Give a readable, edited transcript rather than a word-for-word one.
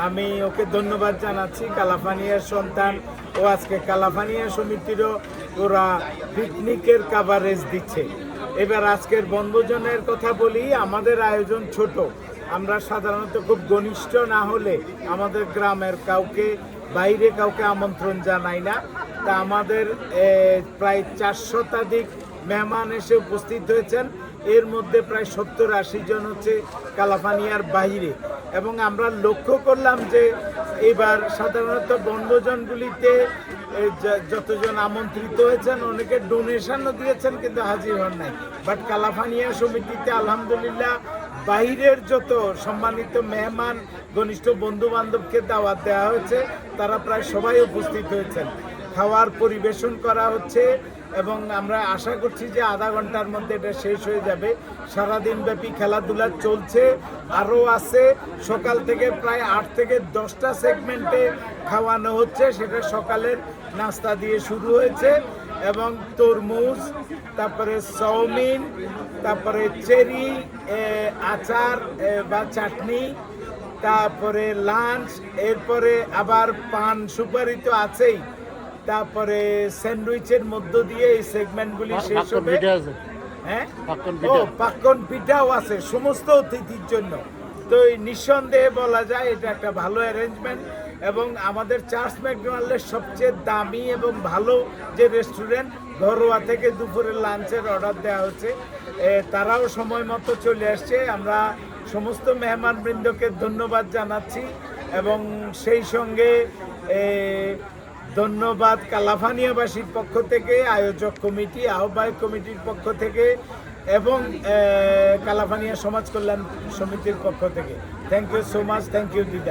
আমি ওকে ধন্যবাদ জানাচ্ছি। কালাফানিয়ার সন্তান ও আজকে কালাফানিয়া সমিতিরও ওরা পিকনিকের কাভারেজ দিচ্ছে। এবার আজকের বনভোজনের কথা বলি। আমাদের আয়োজন ছোট, আমরা সাধারণত খুব ঘনিষ্ঠ না হলে আমাদের গ্রামের কাউকে বাইরে কাউকে আমন্ত্রণ জানাই না। তা আমাদের প্রায় 400 শতাধিক মেহমান এসে উপস্থিত হয়েছেন। এর মধ্যে প্রায় 70-80 জন হচ্ছে কালাফানিয়ার বাইরে। এবং আমরা লক্ষ্য করলাম যে এবার সাধারণত বনভোজনগুলিতে যতজন আমন্ত্রিত হয়েছেন অনেকে ডোনেশনও দিয়েছেন কিন্তু হাজির হন নাই। বাট কালাফানিয়া সমিতিতে আলহামদুলিল্লাহ বাইরের যত সম্মানিত মেহমান ঘনিষ্ঠ বন্ধু বান্ধবকে দাওয়াত দেওয়া হয়েছে, তারা প্রায় সবাই উপস্থিত হয়েছেন। খাওয়ার পরিবেশন করা হচ্ছে এবং আমরা আশা করছি যে আধা ঘন্টার মধ্যে এটা শেষ হয়ে যাবে। সারাদিন ব্যাপী খেলাধুলা চলছে, আরও আছে। সকাল থেকে প্রায় 8 থেকে 10টা সেগমেন্টে খাওয়ানো হচ্ছে। সেটা সকালের নাস্তা দিয়ে শুরু হয়েছে এবং তরমুজ, তারপরে চাউমিন, তারপরে চেরি, আচার বা চাটনি, তারপরে লাঞ্চ, এরপরে আবার পান সুপারি তো আছেই, তারপরে স্যান্ডউইচের মধ্য দিয়ে এই সেগমেন্টগুলি শেষ হবে। হ্যাঁ, ও পাক্কন পিঠাও আছে সমস্ত অতিথির জন্য। তো নিঃসন্দেহে বলা যায় এটা একটা ভালো অ্যারেঞ্জমেন্ট। এবং আমাদের চার্লস ম্যাকডোনাল্ডের সবচেয়ে দামি এবং ভালো যে রেস্টুরেন্ট, ঘরোয়া থেকে দুপুরের লাঞ্চের অর্ডার দেওয়া হচ্ছে, তারাও সময় মতো চলে আসছে। আমরা সমস্ত মেহমানবৃন্দকে ধন্যবাদ জানাচ্ছি এবং সেই সঙ্গে ধন্যবাদ কালাফানিয়াবাসীর পক্ষ থেকে, আয়োজক কমিটি, আহ্বায়ক কমিটির পক্ষ থেকে এবং কালাফানিয়া সমাজ কল্যাণ সমিতির পক্ষ থেকে। Thank you so much. Thank you দিদা।